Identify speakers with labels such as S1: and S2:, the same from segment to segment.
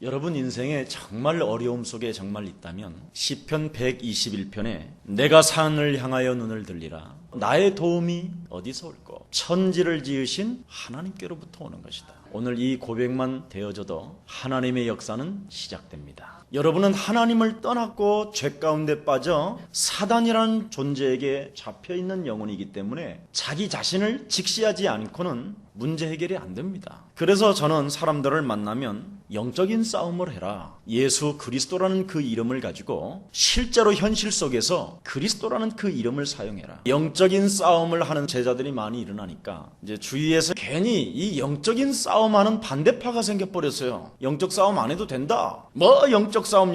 S1: 여러분 인생에 정말 어려움 속에 정말 있다면 시편 121편에 내가 산을 향하여 눈을 들리라. 나의 도움이 어디서 올꼬? 천지를 지으신 하나님께로부터 오는 것이다. 오늘 이 고백만 되어져도 하나님의 역사는 시작됩니다. 여러분은 하나님을 떠났고 죄 가운데 빠져 사단이라는 존재에게 잡혀있는 영혼이기 때문에 자기 자신을 직시하지 않고는 문제 해결이 안 됩니다. 그래서 저는 사람들을 만나면 영적인 싸움을 해라. 예수 그리스도라는 그 이름을 가지고 실제로 현실 속에서 그리스도라는 그 이름을 사용해라. 영적인 싸움을 하는 제자들이 많이 일어나니까 이제 주위에서 괜히 이 영적인 싸움하는 반대파가 생겨버렸어요. 영적 싸움 안 해도 된다. 뭐 영적 싸움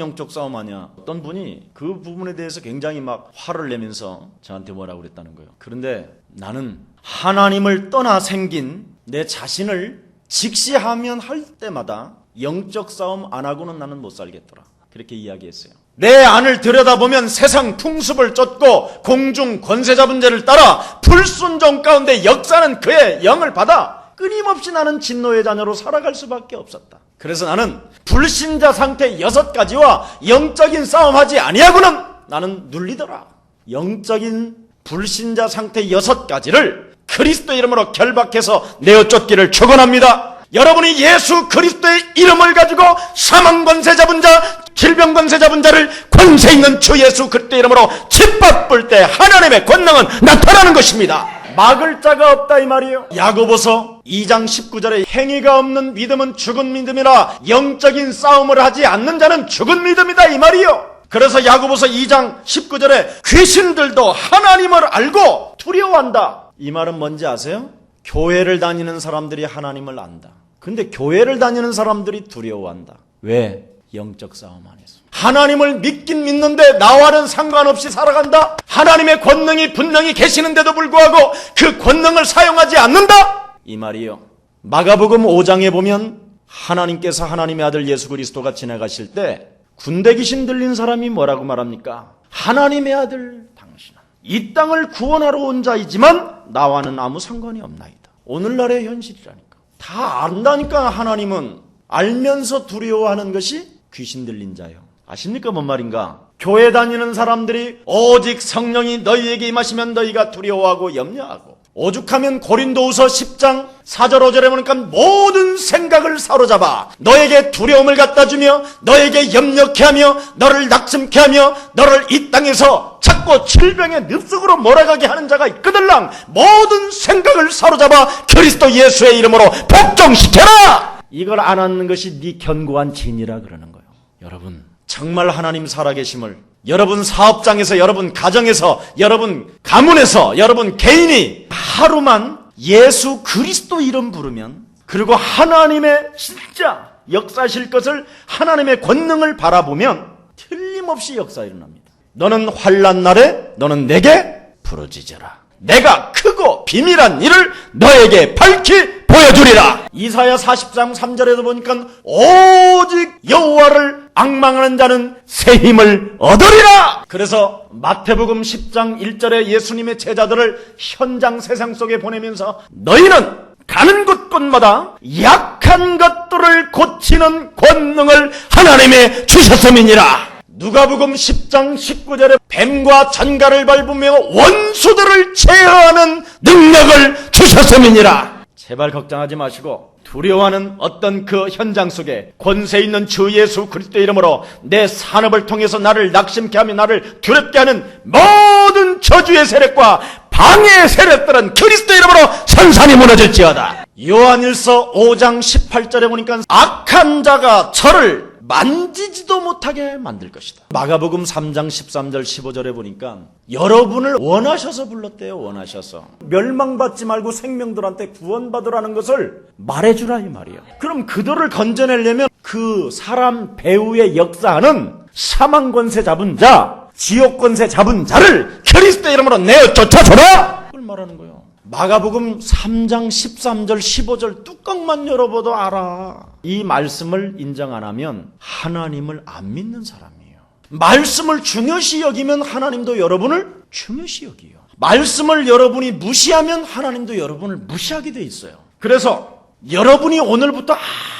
S1: 하냐. 어떤 분이 그 부분에 대해서 굉장히 막 화를 내면서 저한테 뭐라고 그랬다는 거예요. 그런데 나는 하나님을 떠나 생긴 내 자신을 직시하면 할 때마다 영적 싸움 안 하고는 나는 못 살겠더라. 그렇게 이야기했어요. 내 안을 들여다보면 세상 풍습을 쫓고 공중 권세 잡은 자를 따라 불순종 가운데 역사는 그의 영을 받아 끊임없이 나는 진노의 자녀로 살아갈 수밖에 없었다. 그래서 나는 불신자 상태 6가지와 영적인 싸움하지 아니하고는 나는 눌리더라. 영적인 불신자 상태 6가지를 그리스도 이름으로 결박해서 내어 쫓기를 축원합니다. 여러분이 예수 그리스도의 이름을 가지고 사망 권세 잡은 자, 질병 권세 잡은 자를 권세 있는 주 예수 그리스도의 이름으로 짓밟을 때 하나님의 권능은 나타나는 것입니다. 막을 자가 없다 이 말이에요. 야고보서 2장 19절에 행위가 없는 믿음은 죽은 믿음이라 영적인 싸움을 하지 않는 자는 죽은 믿음이다 이 말이에요. 그래서 야고보서 2장 19절에 귀신들도 하나님을 알고 두려워한다. 이 말은 뭔지 아세요? 교회를 다니는 사람들이 하나님을 안다. 근데 교회를 다니는 사람들이 두려워한다. 왜? 영적 싸움 안에서. 하나님을 믿긴 믿는데 나와는 상관없이 살아간다? 하나님의 권능이 분명히 계시는데도 불구하고 그 권능을 사용하지 않는다? 이 말이요. 마가복음 5장에 보면 하나님께서 하나님의 아들 예수 그리스도가 지나가실 때 군대 귀신 들린 사람이 뭐라고 말합니까? 하나님의 아들 당신은 이 땅을 구원하러 온 자이지만 나와는 아무 상관이 없나이다. 오늘날의 현실이라니까. 다 안다니까. 하나님은 알면서 두려워하는 것이 귀신 들린 자예요. 아십니까 뭔 말인가? 교회 다니는 사람들이 오직 성령이 너희에게 임하시면 너희가 두려워하고 염려하고, 오죽하면 고린도후서 10장 4절 5절에 보니까 모든 생각을 사로잡아 너에게 두려움을 갖다 주며 너에게 염려케 하며 너를 낙심케 하며 너를 이 땅에서 자꾸 질병의 늪속으로 몰아가게 하는 자가 있거들랑 모든 생각을 사로잡아 그리스도 예수의 이름으로 복종시켜라. 이걸 안 하는 것이 네 견고한 진이라 그러는 거예요. 여러분 정말 하나님 살아계심을 여러분 사업장에서, 여러분 가정에서, 여러분 가문에서, 여러분 개인이 하루만 예수 그리스도 이름 부르면, 그리고 하나님의 진짜 역사하실 것을, 하나님의 권능을 바라보면 틀림없이 역사 일어납니다. 너는 환난 날에 너는 내게 부르짖어라. 내가 크고 비밀한 일을 너에게 밝히 보여주리라. 이사야 40장 3절에도 보니까 오직 여호와를 앙망하는 자는 새 힘을 얻으리라. 그래서 마태복음 10장 1절에 예수님의 제자들을 현장 세상 속에 보내면서 너희는 가는 곳곳마다 약한 것들을 고치는 권능을 하나님의 주셨음이니라. 누가복음 10장 19절에 뱀과 전갈을 밟으며 원수들을 제어하는 능력을 주셨음이니라. 제발 걱정하지 마시고 두려워하는 어떤 그 현장 속에 권세 있는 주 예수 그리스도의 이름으로 내 산업을 통해서 나를 낙심케 하며 나를 두렵게 하는 모든 저주의 세력과 방해의 세력들은 그리스도의 이름으로 산산이 무너질지어다. 요한일서 5장 18절에 보니까 악한 자가 저를 만지지도 못하게 만들 것이다. 마가복음 3장 13절 15절에 보니까 여러분을 원하셔서 불렀대요. 원하셔서. 멸망받지 말고 생명들한테 구원받으라는 것을 말해주라 이 말이에요. 그럼 그들을 건져내려면 그 사람 배후의 역사는 사망 권세 잡은 자, 지옥 권세 잡은 자를 그리스도의 이름으로 내어 쫓아줘라. 그걸 말하는 거예요. 마가복음 3장 13절 15절 뚜껑만 열어봐도 알아. 이 말씀을 인정 안 하면 하나님을 안 믿는 사람이에요. 말씀을 중요시 여기면 하나님도 여러분을 중요시 여기요. 말씀을 여러분이 무시하면 하나님도 여러분을 무시하게 돼 있어요. 그래서 여러분이 오늘부터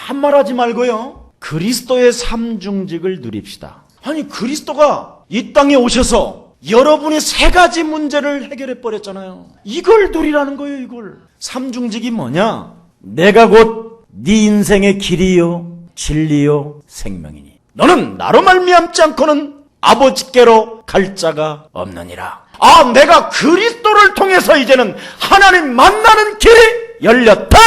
S1: 아무 말 하지 말고요, 그 그리스도의 삼중직을 누립시다. 아니 그리스도가 이 땅에 오셔서 여러분이 세 가지 문제를 해결해 버렸잖아요. 이걸 누리라는 거예요. 이걸. 삼중직이 뭐냐? 내가 곧 네 인생의 길이요 진리요 생명이니 너는 나로 말미암지 않고는 아버지께로 갈 자가 없느니라. 아, 내가 그리스도를 통해서 이제는 하나님 만나는 길이 열렸다.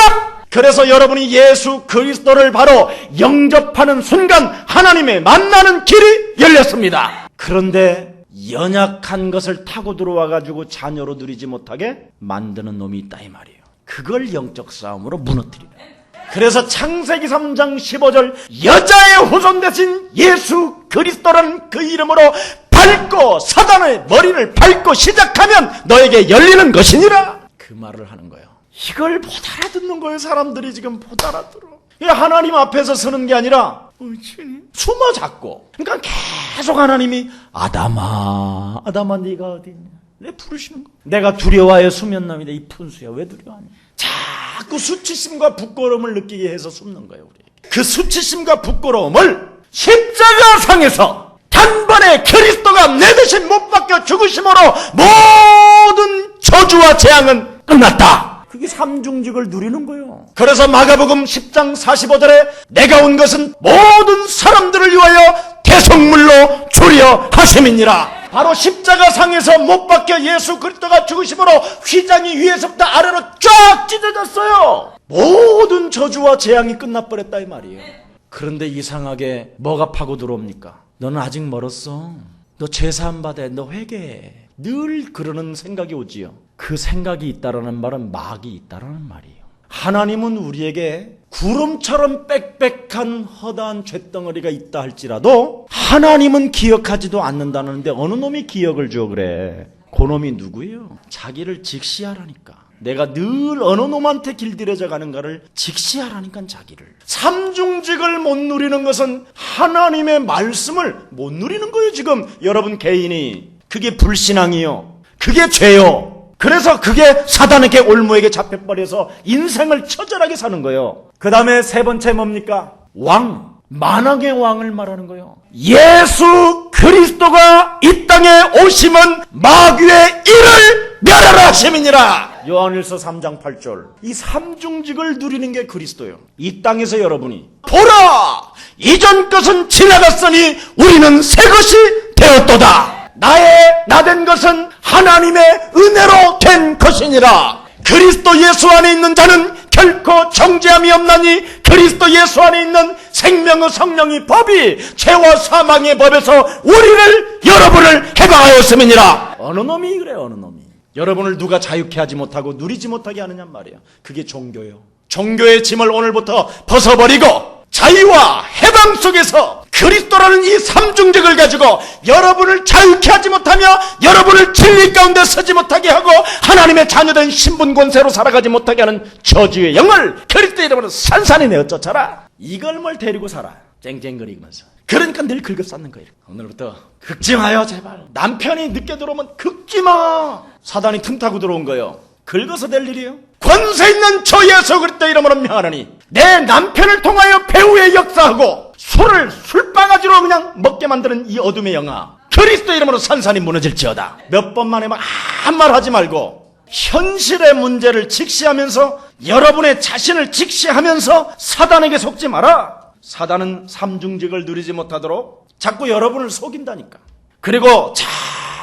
S1: 그래서 여러분이 예수 그리스도를 바로 영접하는 순간 하나님의 만나는 길이 열렸습니다. 그런데 연약한 것을 타고 들어와가지고 자녀로 누리지 못하게 만드는 놈이 있다 이 말이에요. 그걸 영적 싸움으로 무너뜨리라. 그래서 창세기 3장 15절 여자의 후손 대신 예수 그리스도라는 그 이름으로 밟고 사단의 머리를 밟고 시작하면 너에게 열리는 것이니라. 그 말을 하는 거예요. 이걸 못 알아듣는 거예요. 사람들이 지금 못 알아들어. 하나님 앞에서 서는 게 아니라 숨어 잡고, 그러니까 계속 하나님이 아담아 네가 어디 있냐, 내 부르시는 거. 내가 두려워하여 수면남이다. 이 푼수야 왜 두려워하냐. 자꾸 수치심과 부끄러움을 느끼게 해서 숨는 거예요. 우리 그 수치심과 부끄러움을 십자가상에서 단번에 그리스도가 내 대신 못 박혀 죽으심으로 모든 저주와 재앙은 끝났다. 그게 삼중직을 누리는 거예요. 그래서 마가복음 10장 45절에 내가 온 것은 모든 사람들을 위하여 대속물로 주려 하심이니라. 바로 십자가상에서 못 박혀 예수 그리스도가 죽으심으로 휘장이 위에서부터 아래로 쫙 찢어졌어요. 모든 저주와 재앙이 끝나버렸다 이 말이에요. 그런데 이상하게 뭐가 파고 들어옵니까? 너는 아직 멀었어. 너 죄사함 받아. 너 회개해. 늘 그러는 생각이 오지요. 그 생각이 있다라는 말은 막이 있다라는 말이에요. 하나님은 우리에게 구름처럼 빽빽한 허다한 쇳덩어리가 있다 할지라도 하나님은 기억하지도 않는다는데 어느 놈이 기억을 줘 그래. 그 놈이 누구예요? 자기를 직시하라니까. 내가 늘 어느 놈한테 길들여져 가는가를 직시하라니까. 자기를. 삼중직을 못 누리는 것은 하나님의 말씀을 못 누리는 거예요. 지금 여러분 개인이. 그게 불신앙이요, 그게 죄요. 그래서 그게 사단에게 올무에게 잡혀버려서 인생을 처절하게 사는 거예요. 그 다음에 세 번째 뭡니까? 왕, 만왕의 왕을 말하는 거예요. 예수 그리스도가 이 땅에 오심은 마귀의 일을 멸하라 하심이니라. 요한일서 3장 8절. 이 삼중직을 누리는 게 그리스도예요. 이 땅에서 여러분이 보라, 이전 것은 지나갔으니 우리는 새 것이 되었도다. 나된 것은 하나님의 은혜로 된 것이니라. 그리스도 예수 안에 있는 자는 결코 정죄함이 없나니 그리스도 예수 안에 있는 생명의 성령의 법이 죄와 사망의 법에서 우리를 여러분을 해방하였음이니라. 어느 놈이 그래, 어느 놈이. 여러분을 누가 자유케 하지 못하고 누리지 못하게 하느냐 말이에요. 그게 종교예요. 종교의 짐을 오늘부터 벗어버리고 자유와 해방 속에서 그리스도라는 이 삼중직을 가지고 여러분을 자유케 하지 못하며 여러분을 진리 가운데 서지 못하게 하고 하나님의 자녀된 신분 권세로 살아가지 못하게 하는 저주의 영을 그리스도 이름으로 산산히 내어 쫓아라. 이걸 뭘 데리고 살아. 쨍쨍거리면서. 그러니까 늘 긁어쌓는 거예요. 오늘부터 긁지 마요 제발. 남편이 늦게 들어오면 긁지 마. 사단이 틈타고 들어온 거예요. 긁어서 될 일이에요. 권세 있는 저 예수 그리스도 이름으로 명하노니 내 남편을 통하여 배후에 역사하고 술바가지로 그냥 먹게 만드는 이 어둠의 영아 그리스도 이름으로 산산이 무너질지어다. 몇 번 만에 막 한 말 하지 말고 현실의 문제를 직시하면서 여러분의 자신을 직시하면서 사단에게 속지 마라. 사단은 삼중직을 누리지 못하도록 자꾸 여러분을 속인다니까. 그리고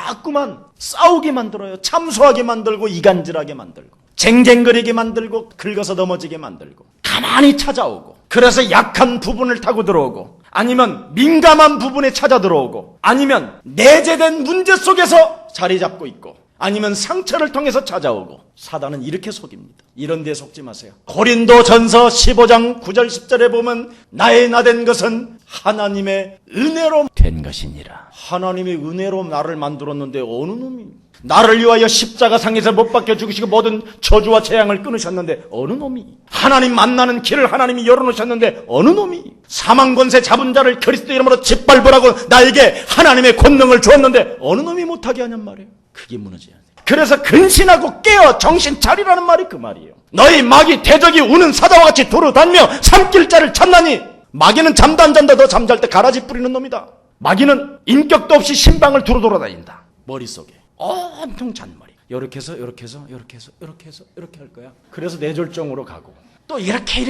S1: 자꾸만 싸우게 만들어요. 참소하게 만들고 이간질하게 만들고 쟁쟁거리게 만들고 긁어서 넘어지게 만들고 가만히 찾아오고 그래서 약한 부분을 타고 들어오고 아니면 민감한 부분에 찾아 들어오고 아니면 내재된 문제 속에서 자리 잡고 있고 아니면 상처를 통해서 찾아오고 사단은 이렇게 속입니다. 이런 데에 속지 마세요. 고린도전서 15장 9절 10절에 보면 나의 나된 것은 하나님의 은혜로 된 것이니라. 하나님의 은혜로 나를 만들었는데 어느 놈이 나를 위하여 십자가상에서 못 박혀 죽으시고 모든 저주와 재앙을 끊으셨는데 어느 놈이 하나님 만나는 길을 하나님이 열어놓으셨는데 어느 놈이 사망권세 잡은 자를 그리스도 이름으로 짓밟으라고 나에게 하나님의 권능을 주었는데 어느 놈이 못하게 하냔 말이에요. 그게 무너져야 돼. 그래서 근신하고 깨어 정신 차리라는 말이 그 말이에요. 너희 마귀 대적이 우는 사자와 같이 두루 다니며 삼킬 자를 찾나니
S2: 마귀는 잠도 안 잔다. 너 잠잘 때 가라지 뿌리는 놈이다. 마귀는 인격도 없이 신방을 두루 돌아다닌다. 머릿속에 엄청 잔머리. 이렇게 해서 이렇게 해서 이렇게 해서 이렇게 해서 이렇게 할 거야. 그래서 뇌졸중으로 가고 또 이렇게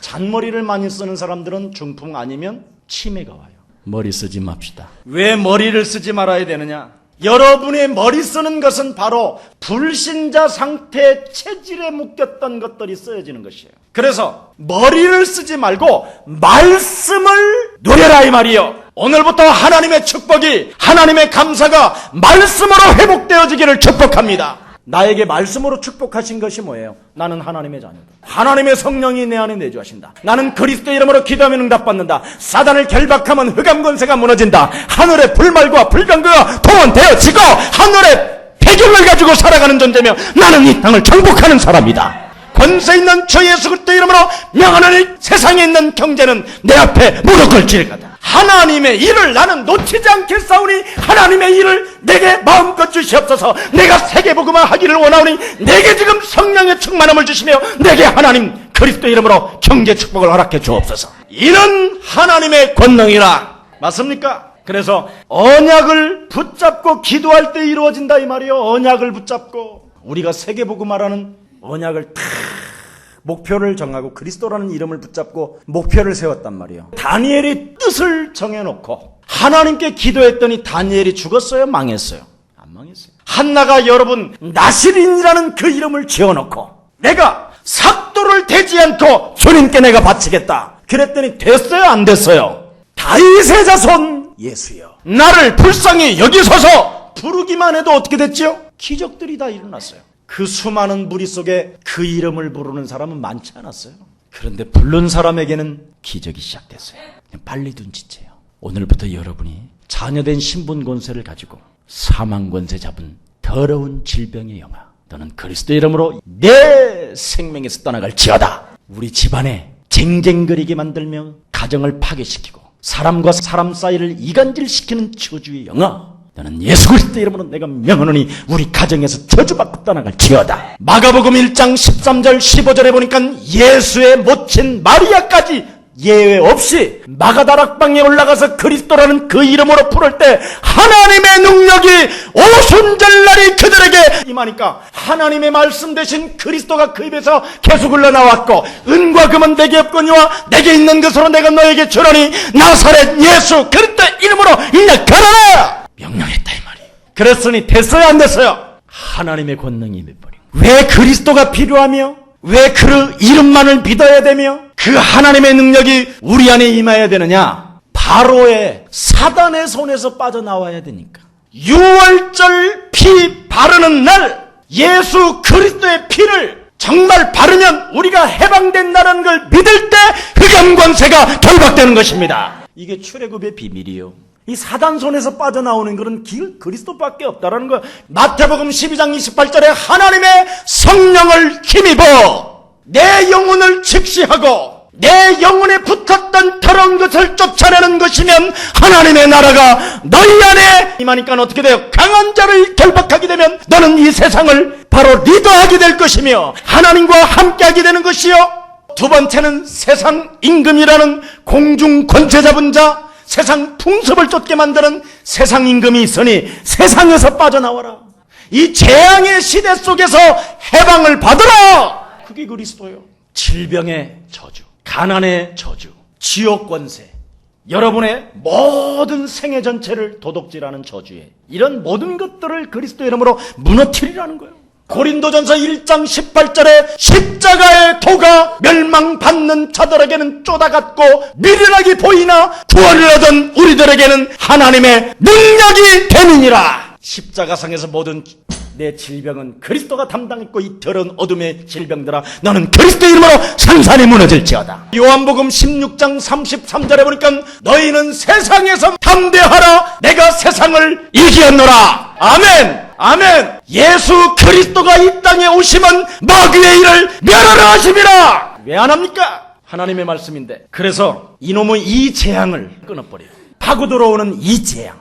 S2: 잔머리를 많이 쓰는 사람들은 중풍 아니면 치매가 와요. 머리 쓰지 맙시다. 왜 머리를 쓰지 말아야 되느냐? 여러분의 머리 쓰는 것은 바로 불신자 상태의 체질에 묶였던 것들이 쓰여지는 것이에요. 그래서 머리를 쓰지 말고 말씀을 누려라 이 말이요. 오늘부터 하나님의 축복이, 하나님의 감사가 말씀으로 회복되어지기를 축복합니다. 나에게 말씀으로 축복하신 것이 뭐예요? 나는 하나님의 자녀다. 하나님의 성령이 내 안에 내주하신다. 나는 그리스도의 이름으로 기도하면 응답받는다. 사단을 결박하면 흑암 권세가 무너진다. 하늘의 불말과 불병거가 동원되어지고 하늘의 폐경을 가지고 살아가는 존재며 나는 이 땅을 정복하는 사람이다. 권세 있는 주 예수 그리스도의 이름으로 명하노니 세상에 있는 경제는 내 앞에 무릎 꿇질 거다. 하나님의 일을 나는 놓치지 않겠사오니 하나님의 일을 내게 마음껏 주시옵소서. 내가 세계복음화 하기를 원하오니 내게 지금 성령의 충만함을 주시며 내게 하나님 그리스도의 이름으로 경제 축복을 허락해 주옵소서. 이는 하나님의 권능이라. 맞습니까? 그래서 언약을 붙잡고 기도할 때 이루어진다 이 말이요. 언약을 붙잡고 우리가 세계복음화라는 언약을 목표를 정하고 그리스도라는 이름을 붙잡고 목표를 세웠단 말이에요. 다니엘이 뜻을 정해놓고 하나님께 기도했더니 다니엘이 죽었어요? 망했어요? 안 망했어요. 한나가 여러분 나시린이라는 그 이름을 지어놓고 내가 삭도를 대지 않고 주님께 내가 바치겠다. 그랬더니 됐어요? 안 됐어요? 다윗의 자손 예수여 나를 불쌍히 여기소서 부르기만 해도 어떻게 됐죠? 기적들이 다 일어났어요. 그 수많은 무리 속에 그 이름을 부르는 사람은 많지 않았어요. 그런데 부른 사람에게는 기적이 시작됐어요. 빨리 눈치채요. 오늘부터 여러분이 자녀된 신분 권세를 가지고 사망 권세 잡은 더러운 질병의 영아 너는 그리스도 이름으로 내 생명에서 떠나갈지어다. 우리 집안에 쟁쟁거리게 만들며 가정을 파괴시키고 사람과 사람 사이를 이간질시키는 저주의 영아 너는 예수 그리스도 이름으로 내가 명하노니 우리 가정에서 저주받고 떠나갈지어다. 마가복음 1장 13절 15절에 보니까 예수의 모친 마리아까지 예외 없이 마가다락방에 올라가서 그리스도라는 그 이름으로 부를 때 하나님의 능력이 오순절날이 그들에게 임하니까 하나님의 말씀 대신 그리스도가 그 입에서 계속 흘러나왔고 은과 금은 내게 없거니와 내게 있는 것으로 내가 너에게 주노니 나사렛 예수 그리스도 이름으로 이제 걸어라 명령했다 이 말이에요. 그랬으니 됐어요 안 됐어요? 하나님의 권능이 임해버린 왜 그리스도가 필요하며 왜 그 이름만을 믿어야 되며 그 하나님의 능력이 우리 안에 임해야 되느냐? 바로의 사단의 손에서 빠져나와야 되니까. 유월절 피 바르는 날 예수 그리스도의 피를 정말 바르면 우리가 해방된다는 걸 믿을 때 흑암 권세가 결박되는 것입니다. 이게 출애굽의 비밀이에요. 이 사단 손에서 빠져나오는 그런 길 그리스도밖에 없다라는 거. 마태복음 12장 28절에 하나님의 성령을 힘입어 내 영혼을 즉시하고 내 영혼에 붙었던 더러운 것을 쫓아내는 것이면 하나님의 나라가 너희 안에 임하니까 어떻게 돼요? 강한 자를 결박하게 되면 너는 이 세상을 바로 리더하게 될 것이며 하나님과 함께하게 되는 것이요. 두 번째는 세상 임금이라는 공중 권세 잡은 자 세상 풍습을 쫓게 만드는 세상 임금이 있으니 세상에서 빠져나와라. 이 재앙의 시대 속에서 해방을 받으라. 그게 그리스도예요. 질병의 저주, 가난의 저주, 지옥 권세, 여러분의 모든 생애 전체를 도둑질하는 저주에 이런 모든 것들을 그리스도 이름으로 무너뜨리라는 거예요. 고린도전서 1장 18절에 십자가의 도가 멸망받는 자들에게는 쪼다같고 미련하게 보이나 구원을 얻은 우리들에게는 하나님의 능력이 됨이니라. 십자가상에서 모든 내 질병은 그리스도가 담당했고 이 더러운 어둠의 질병들아 너는 그리스도 이름으로 산산이 무너질지어다. 요한복음 16장 33절에 보니까 너희는 세상에서 담대하라 내가 세상을 이기었노라. 아멘 아멘. 예수 그리스도가 이 땅에 오시면 마귀의 일을 멸하라 하심이라. 왜 안 합니까? 하나님의 말씀인데. 그래서 이놈의 이 재앙을 끊어버려요. 파고 들어오는 이 재앙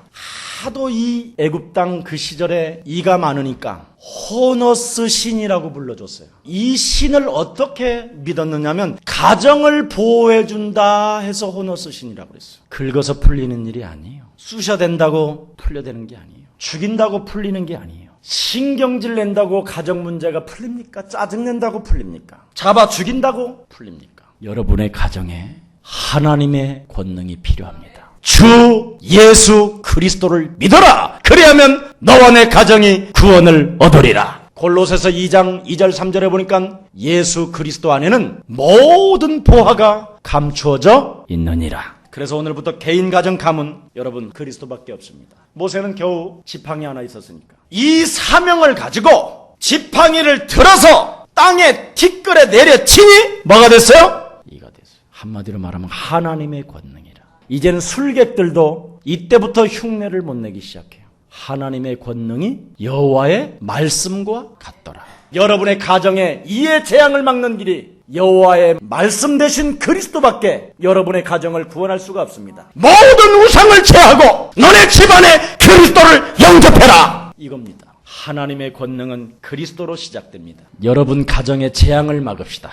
S2: 하도 이 애굽 땅 그 시절에 이가 많으니까 호너스 신이라고 불러줬어요. 이 신을 어떻게 믿었느냐면 가정을 보호해준다 해서 호너스 신이라고 그랬어요. 긁어서 풀리는 일이 아니에요. 쑤셔댄다고 풀려되는 게 아니에요. 죽인다고 풀리는 게 아니에요. 신경질 낸다고 가정 문제가 풀립니까? 짜증낸다고 풀립니까? 잡아 죽인다고 풀립니까? 여러분의 가정에 하나님의 권능이 필요합니다. 주 예수 그리스도를 믿어라. 그리하면 너와 내 가정이 구원을 얻으리라. 골로새서 2장 2절 3절에 보니까 예수 그리스도 안에는 모든 보화가 감추어져 있느니라. 그래서 오늘부터 개인 가정 가문 여러분 그리스도밖에 없습니다. 모세는 겨우 지팡이 하나 있었으니까 이 사명을 가지고 지팡이를 들어서 땅에 티끌에 내려치니 뭐가 됐어요? 이가 됐어요. 한마디로 말하면 하나님의 권능이라. 이제는 술객들도 이때부터 흉내를 못 내기 시작해요. 하나님의 권능이 여호와의 말씀과 같더라. 여러분의 가정에 이의 재앙을 막는 길이 여호와의 말씀 대신 그리스도밖에 여러분의 가정을 구원할 수가 없습니다. 모든 우상을 제하고 너네 집안에 그리스도를 영접해라. 이겁니다. 하나님의 권능은 그리스도로 시작됩니다. 여러분 가정의 재앙을 막읍시다.